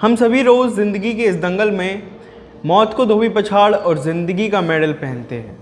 हम सभी रोज़ ज़िंदगी के इस दंगल में मौत को धोबी पछाड़ और ज़िंदगी का मेडल पहनते हैं।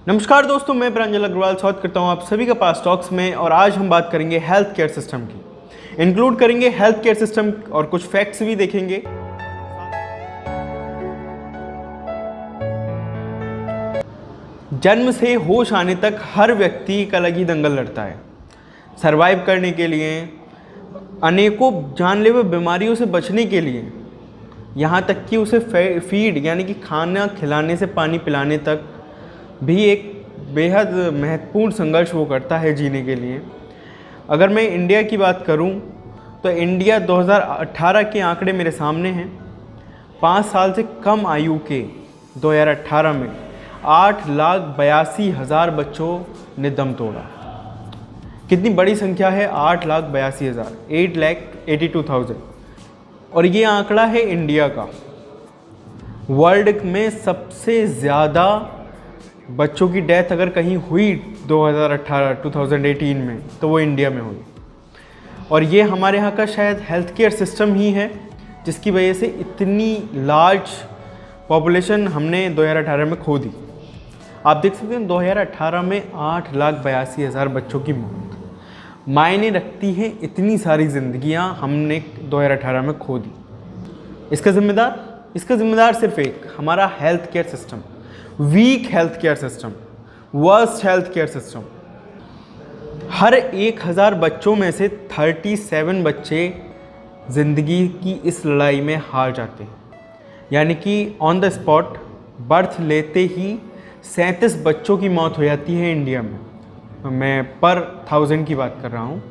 नमस्कार दोस्तों, मैं प्रांजल अग्रवाल स्वागत करता हूं आप सभी का पास टॉक्स में। और आज हम बात करेंगे हेल्थ केयर सिस्टम की। इंक्लूड करेंगे हेल्थ केयर सिस्टम और कुछ फैक्ट्स भी देखेंगे। जन्म से होश आने तक हर व्यक्ति एक अलग ही दंगल लड़ता है सरवाइव करने के लिए, अनेकों जानलेवा बीमारियों से बचने के लिए, यहाँ तक कि उसे फीड यानी कि खाना खिलाने से पानी पिलाने तक भी एक बेहद महत्वपूर्ण संघर्ष वो करता है जीने के लिए। अगर मैं इंडिया की बात करूं तो इंडिया 2018 के आंकड़े मेरे सामने हैं। 5 साल से कम आयु के 2018 में 8,82,000 बच्चों ने दम तोड़ा। कितनी बड़ी संख्या है, 8,82,000, 8,82,000। और ये आंकड़ा है इंडिया का। वर्ल्ड में सबसे ज़्यादा बच्चों की डेथ अगर कहीं हुई 2018 में तो वो इंडिया में हुई। और ये हमारे यहाँ का शायद हेल्थ केयर सिस्टम ही है जिसकी वजह से इतनी लार्ज पॉपुलेशन हमने 2018 में खो दी। आप देख सकते हैं 2018 में 8,82,000 बच्चों की मौत मायने रखती है। इतनी सारी जिंदगियां हमने 2018 में खो दी। इसका जिम्मेदार सिर्फ एक, हमारा health care system, weak health care system, worst health care system. हर 1,000 बच्चों में से 37 बच्चे ज़िंदगी की इस लड़ाई में हार जाते हैं। यानी कि ऑन द स्पॉट बर्थ लेते ही 37 बच्चों की मौत हो जाती है इंडिया में। मैं पर 1000 की बात कर रहा हूँ,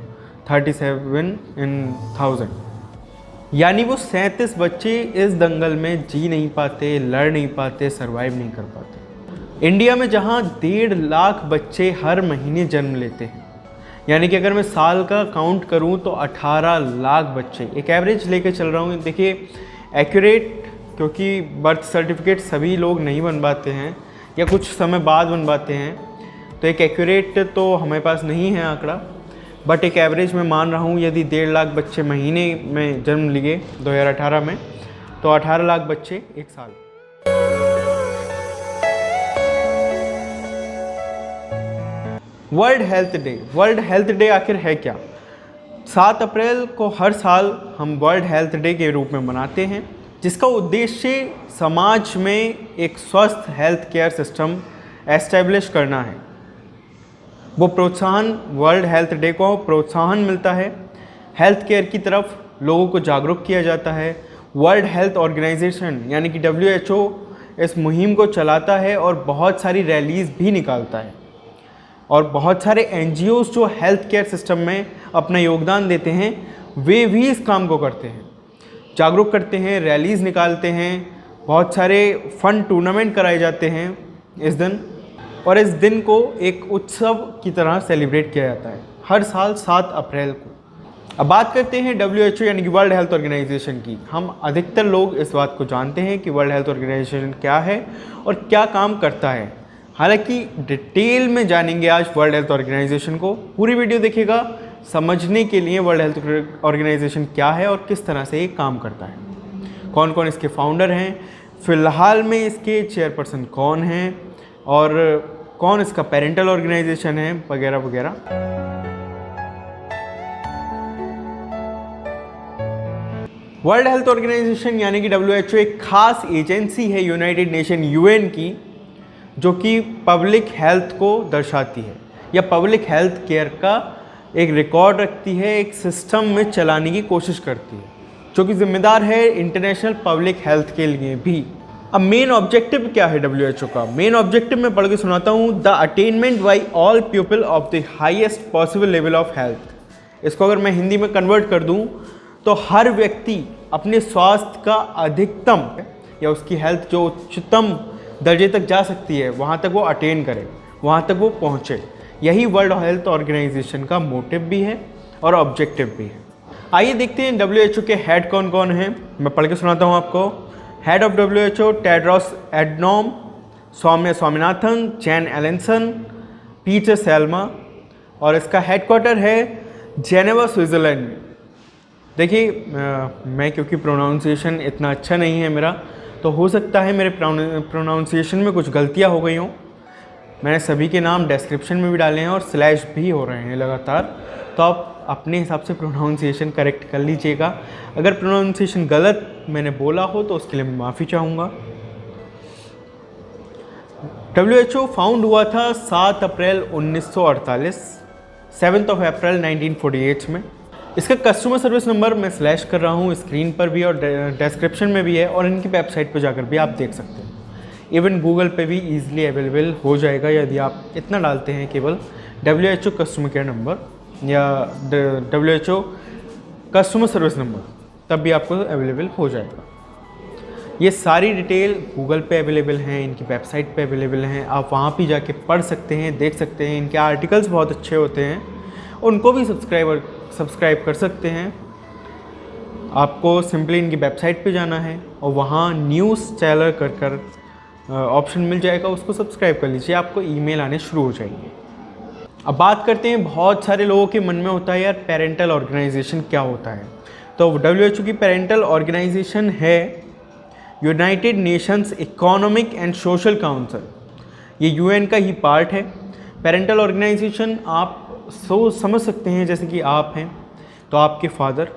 37 in 1000। यानी वो 37 बच्चे इस दंगल में जी नहीं पाते, लड़ नहीं पाते, सरवाइव नहीं कर पाते। इंडिया में जहाँ 1.5 लाख बच्चे हर महीने जन्म लेते हैं, यानी कि अगर मैं साल का काउंट करूँ तो 18 लाख बच्चे, एक एवरेज लेके चल रहा हूँ। देखिए एक्यूरेट, क्योंकि बर्थ सर्टिफिकेट सभी लोग नहीं बनवाते हैं या कुछ समय बाद बनवाते हैं, तो एक एक्यूरेट तो हमारे पास नहीं है आंकड़ा, बट एक एवरेज में मान रहा हूँ। यदि 1.5 लाख बच्चे महीने में जन्म लिए 2018 में, तो 18 लाख बच्चे एक साल। वर्ल्ड हेल्थ डे आखिर है क्या? 7 अप्रैल को हर साल हम वर्ल्ड हेल्थ डे के रूप में मनाते हैं, जिसका उद्देश्य समाज में एक स्वस्थ हेल्थ केयर सिस्टम एस्टेब्लिश करना है। वो प्रोत्साहन, वर्ल्ड हेल्थ डे को प्रोत्साहन मिलता है, हेल्थ केयर की तरफ लोगों को जागरूक किया जाता है। वर्ल्ड हेल्थ ऑर्गेनाइजेशन यानी कि WHO इस मुहिम को चलाता है और बहुत सारी रैलीज़ भी निकालता है। और बहुत सारे NGOs जो हेल्थ केयर सिस्टम में अपना योगदान देते हैं, वे भी इस काम को करते हैं, जागरूक करते हैं, रैलीज़ निकालते हैं, बहुत सारे फन टूर्नामेंट कराए जाते हैं इस दिन। और इस दिन को एक उत्सव की तरह सेलिब्रेट किया जाता है हर साल 7 अप्रैल को। अब बात करते हैं WHO यानी कि वर्ल्ड हेल्थ ऑर्गेनाइजेशन की। हम अधिकतर लोग इस बात को जानते हैं कि वर्ल्ड हेल्थ ऑर्गेनाइजेशन क्या है और क्या काम करता है। हालांकि डिटेल में जानेंगे आज वर्ल्ड हेल्थ ऑर्गेनाइजेशन को। पूरी वीडियो देखिएगा समझने के लिए वर्ल्ड हेल्थ ऑर्गेनाइजेशन क्या है और किस तरह से ये काम करता है, कौन कौन इसके फाउंडर हैं, फ़िलहाल में इसके चेयरपर्सन कौन हैं और कौन इसका पेरेंटल ऑर्गेनाइजेशन है, वगैरह वगैरह। वर्ल्ड हेल्थ ऑर्गेनाइजेशन यानी कि WHO एक खास एजेंसी है यूनाइटेड नेशन UN की, जो कि पब्लिक हेल्थ को दर्शाती है या पब्लिक हेल्थ केयर का एक रिकॉर्ड रखती है, एक सिस्टम में चलाने की कोशिश करती है, जो कि जिम्मेदार है इंटरनेशनल पब्लिक हेल्थ के लिए भी। अब मेन ऑब्जेक्टिव क्या है WHO का? मेन ऑब्जेक्टिव मैं पढ़ के सुनाता हूँ। The attainment by all people of the highest possible level of health. इसको अगर मैं हिंदी में कन्वर्ट कर दूँ तो हर व्यक्ति अपने स्वास्थ्य का अधिकतम या उसकी हेल्थ जो उच्चतम दर्जे तक जा सकती है, वहाँ तक वो अटेन करे, वहाँ तक वो पहुँचे। यही वर्ल्ड हेल्थ ऑर्गेनाइजेशन का मोटिव भी है और ऑब्जेक्टिव भी है। आइए देखते हैं WHO के हेड कौन कौन हैं। मैं पढ़ के सुनाता हूँ आपको। Head of WHO Tedros Adhanom, Soumya Swaminathan, Jane Ellison, Peter Salama, और इसका हेडक्वार्टर है जेनेवा स्विट्ज़रलैंड में। देखिए मैं क्योंकि प्रोनाउंसिएशन इतना अच्छा नहीं है मेरा, तो हो सकता है मेरे प्रोनाउंसिएशन में कुछ गलतियाँ हो गई हों। मैंने सभी के नाम डिस्क्रिप्शन में भी डाले हैं और स्लैश भी हो रहे हैं लगातार, तो आप अपने हिसाब से प्रोनाउंसिएशन करेक्ट कर लीजिएगा। अगर प्रोनाउंसिएशन गलत मैंने बोला हो तो उसके लिए मैं माफ़ी चाहूँगा। WHO फाउंड हुआ था 7 अप्रैल 1948, 7 अप्रैल 1948 में। इसका कस्टमर सर्विस नंबर मैं स्लैश कर रहा हूँ, स्क्रीन पर भी और डिस्क्रिप्शन में भी है, और इनकी वेबसाइट पर जाकर भी आप देख सकते हैं। इवन गूगल पे भी ईजिली अवेलेबल हो जाएगा यदि आप इतना डालते हैं केवल WHO कस्टमर केयर नंबर या WHO कस्टमर सर्विस नंबर, तब भी आपको अवेलेबल हो जाएगा। ये सारी डिटेल गूगल पे अवेलेबल हैं, इनकी वेबसाइट पे अवेलेबल हैं, आप वहाँ भी जाके पढ़ सकते हैं, देख सकते हैं। इनके आर्टिकल्स बहुत अच्छे होते हैं, उनको भी सब्सक्राइब कर सकते हैं। आपको सिंपली इनकी वेबसाइट पे जाना है और वहाँ न्यूज़ चैनल कर ऑप्शन मिल जाएगा, उसको सब्सक्राइब कर लीजिए, आपको ईमेल आने शुरू हो जाएंगे। अब बात करते हैं, बहुत सारे लोगों के मन में होता है यार पेरेंटल ऑर्गेनाइजेशन क्या होता है। तो WHO की पेरेंटल ऑर्गेनाइजेशन है United Nations economic and social council. ये UN का ही पार्ट है। पेरेंटल ऑर्गेनाइजेशन आप समझ सकते हैं, जैसे कि आप हैं तो आपके फादर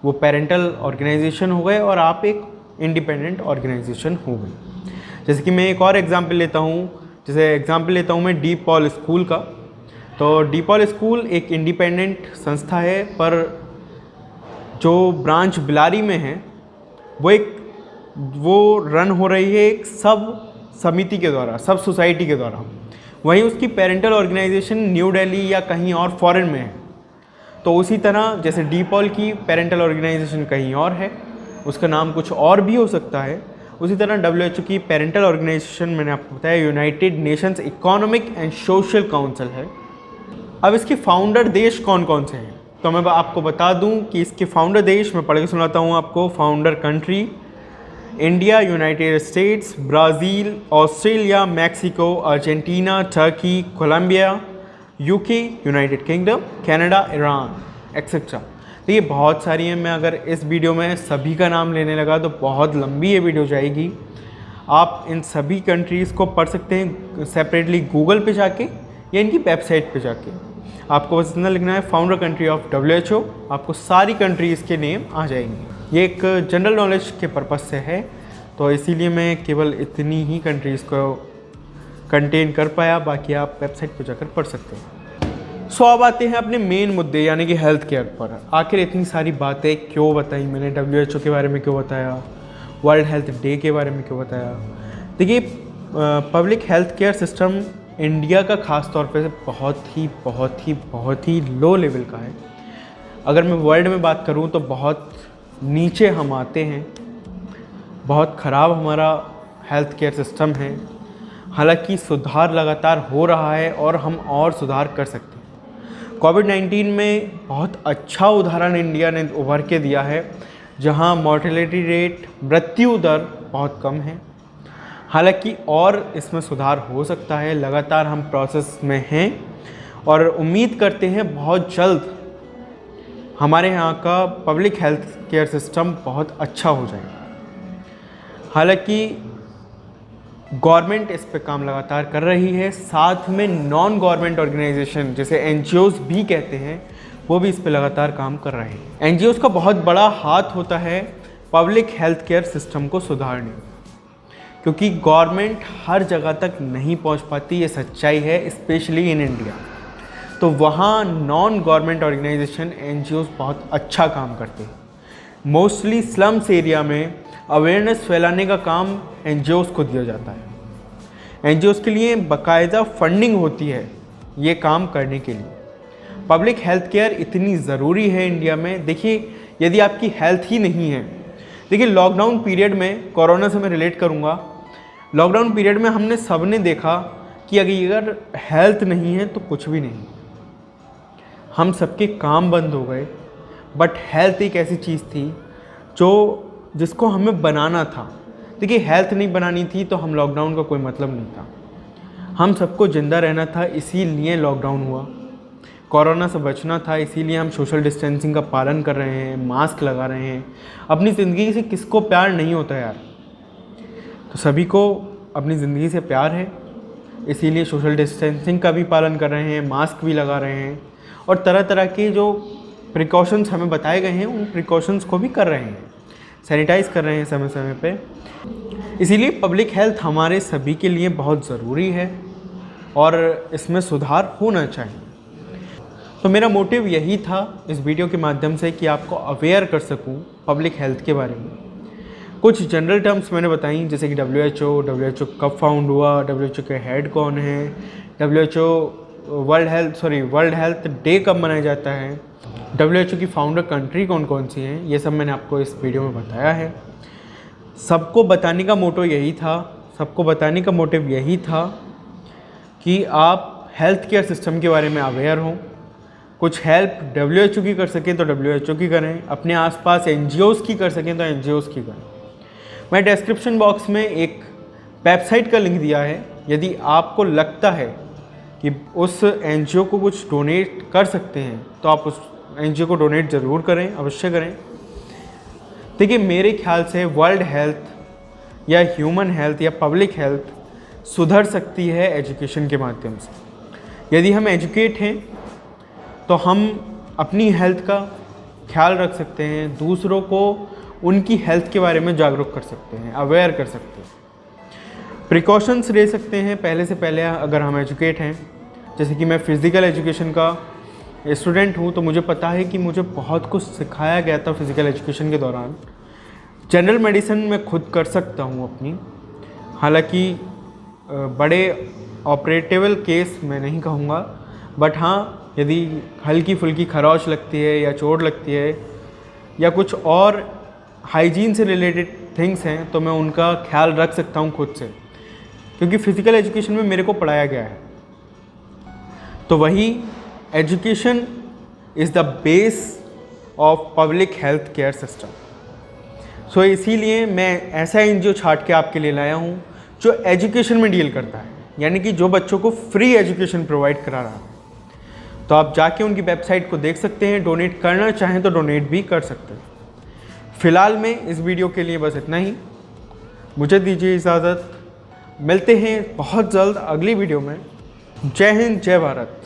वो पेरेंटल ऑर्गेनाइजेशन हो गए और आप एक इंडिपेंडेंट ऑर्गेनाइजेशन हो गई। जैसे कि मैं एक और एग्जांपल लेता हूँ, मैं डी पॉल स्कूल का। तो डी पॉल स्कूल एक इंडिपेंडेंट संस्था है, पर जो ब्रांच बिलारी में है वो रन हो रही है एक सब समिति के द्वारा, सब सोसाइटी के द्वारा। वहीं उसकी पेरेंटल ऑर्गेनाइजेशन न्यू दिल्ली या कहीं और फॉरेन में है। तो उसी तरह जैसे डी पॉल की पेरेंटल ऑर्गेनाइजेशन कहीं और है, उसका नाम कुछ और भी हो सकता है, उसी तरह WHO की पेरेंटल ऑर्गेनाइजेशन मैंने आपको बताया United Nations economic and social council है। अब इसके फाउंडर देश कौन कौन से हैं, तो मैं आपको बता दूं कि इसके फाउंडर देश मैं पढ़ के सुनाता हूं आपको। Founder country India, United States, Brazil, Australia, Mexico, Argentina, Turkey, Colombia, UK, United Kingdom, Canada, Iran etcetera. तो ये बहुत सारी हैं। मैं अगर इस वीडियो में सभी का नाम लेने लगा तो बहुत लंबी ये वीडियो जाएगी। आप इन सभी कंट्रीज़ को पढ़ सकते हैं सेपरेटली गूगल पे जाके या इनकी वेबसाइट पे जाके। आपको बस इतना लिखना है फाउंडर कंट्री ऑफ WHO, आपको सारी कंट्रीज़ के नेम आ जाएंगे। ये एक जनरल नॉलेज के पर्पज़ से है, तो इसीलिए मैं केवल इतनी ही कंट्रीज़ को कंटेन कर पाया, बाकी आप वेबसाइट पर जाकर पढ़ सकते हैं। सो अब आते हैं अपने मेन मुद्दे यानी कि हेल्थ केयर पर। आखिर इतनी सारी बातें क्यों बताई मैंने, WHO के बारे में क्यों बताया, वर्ल्ड हेल्थ डे के बारे में क्यों बताया। देखिए public health care system India का ख़ास तौर पे बहुत ही लो लेवल का है। अगर मैं वर्ल्ड में बात करूं तो बहुत नीचे हम आते हैं, बहुत ख़राब हमारा हेल्थ केयर सिस्टम है। हालांकि सुधार लगातार हो रहा है और हम और सुधार कर सकते हैं। कोविड-19 में बहुत अच्छा उदाहरण इंडिया ने उभर के दिया है, जहां मॉर्टेलिटी रेट, मृत्यु दर बहुत कम है। हालांकि और इसमें सुधार हो सकता है, लगातार हम प्रोसेस में हैं और उम्मीद करते हैं बहुत जल्द हमारे यहाँ का पब्लिक हेल्थ केयर सिस्टम बहुत अच्छा हो जाएगा। हालांकि गवर्नमेंट इस पे काम लगातार कर रही है, साथ में नॉन गवर्नमेंट ऑर्गेनाइजेशन जिसे NGOs भी कहते हैं, वो भी इस पे लगातार काम कर रहे हैं। NGOs का बहुत बड़ा हाथ होता है पब्लिक हेल्थ केयर सिस्टम को सुधारने में, क्योंकि गवर्नमेंट हर जगह तक नहीं पहुंच पाती, ये सच्चाई है, स्पेशली इन इंडिया। तो वहाँ नॉन गवर्नमेंट ऑर्गेनाइजेशन NGOs बहुत अच्छा काम करते हैं। मोस्टली स्लम्स एरिया में अवेयरनेस फैलाने का काम NGOs को दिया जाता है। NGOs के लिए बाकायदा फंडिंग होती है ये काम करने के लिए। पब्लिक हेल्थ केयर इतनी ज़रूरी है इंडिया में। देखिए यदि आपकी हेल्थ ही नहीं है, देखिए लॉकडाउन पीरियड में, कोरोना से मैं रिलेट करूँगा, लॉकडाउन पीरियड में हमने सबने देखा कि अगर हेल्थ नहीं है तो कुछ भी नहीं। हम सबके काम बंद हो गए, बट हेल्थ एक ऐसी चीज़ थी जिसको हमें बनाना था। देखिए हेल्थ नहीं बनानी थी तो हम लॉकडाउन का कोई मतलब नहीं था। हम सबको ज़िंदा रहना था, इसीलिए लॉकडाउन हुआ। कोरोना से बचना था, इसीलिए हम सोशल डिस्टेंसिंग का पालन कर रहे हैं, मास्क लगा रहे हैं। अपनी ज़िंदगी से किसको प्यार नहीं होता यार, तो सभी को अपनी ज़िंदगी से प्यार है, इसीलिए सोशल डिस्टेंसिंग का भी पालन कर रहे हैं, मास्क भी लगा रहे हैं और तरह तरह के जो प्रिकॉशंस हमें बताए गए हैं उन प्रिकॉशंस को भी कर रहे हैं, सैनिटाइज़ कर रहे हैं समय समय पे। इसीलिए पब्लिक हेल्थ हमारे सभी के लिए बहुत ज़रूरी है और इसमें सुधार होना चाहिए। तो मेरा मोटिव यही था इस वीडियो के माध्यम से कि आपको अवेयर कर सकूं पब्लिक हेल्थ के बारे में। कुछ जनरल टर्म्स मैंने बताई, जैसे कि WHO कब फाउंड हुआ, WHO के हेड कौन है, वर्ल्ड हेल्थ डे कब मनाया जाता है, WHO की फाउंडर कंट्री कौन कौन सी हैं, ये सब मैंने आपको इस वीडियो में बताया है। सबको बताने का मोटिव यही था कि आप हेल्थ केयर सिस्टम के बारे में अवेयर हों। कुछ हेल्प WHO की कर सकें तो WHO की करें, अपने आसपास NGOs की कर सकें तो NGOs की करें। मैं डिस्क्रिप्शन बॉक्स में एक वेबसाइट का लिंक दिया है, यदि आपको लगता है कि उस NGO को कुछ डोनेट कर सकते हैं तो आप उस NGO को डोनेट ज़रूर करें, अवश्य करें। देखिए, मेरे ख्याल से वर्ल्ड हेल्थ या ह्यूमन हेल्थ या पब्लिक हेल्थ सुधर सकती है एजुकेशन के माध्यम से। यदि हम एजुकेट हैं तो हम अपनी हेल्थ का ख्याल रख सकते हैं, दूसरों को उनकी हेल्थ के बारे में जागरूक कर सकते हैं, अवेयर कर सकते हैं, प्रिकॉशंस ले सकते हैं पहले से पहले अगर हम एजुकेट हैं। जैसे कि मैं फ़िज़िकल एजुकेशन का स्टूडेंट हूँ, तो मुझे पता है कि मुझे बहुत कुछ सिखाया गया था फ़िज़िकल एजुकेशन के दौरान। जनरल मेडिसिन मैं खुद कर सकता हूँ अपनी, हालांकि बड़े ऑपरेटेबल केस मैं नहीं कहूँगा, बट हाँ, यदि हल्की फुल्की खरोच लगती है या चोट लगती है या कुछ और हाइजीन से रिलेटेड थिंग्स हैं तो मैं उनका ख्याल रख सकता हूँ खुद से, क्योंकि फ़िज़िकल एजुकेशन में मेरे को पढ़ाया गया है। तो वही education is the base of public health care system. So इसीलिए मैं ऐसा NGO छाट के आपके लिए लाया हूँ जो एजुकेशन में डील करता है, यानी कि जो बच्चों को फ्री एजुकेशन प्रोवाइड करा रहा है। तो आप जाके उनकी वेबसाइट को देख सकते हैं, डोनेट करना चाहें तो डोनेट भी कर सकते हैं। फ़िलहाल में इस वीडियो के लिए बस इतना ही, मुझे दीजिए इजाज़त। मिलते हैं बहुत जल्द अगली वीडियो में। जय हिंद, जय भारत।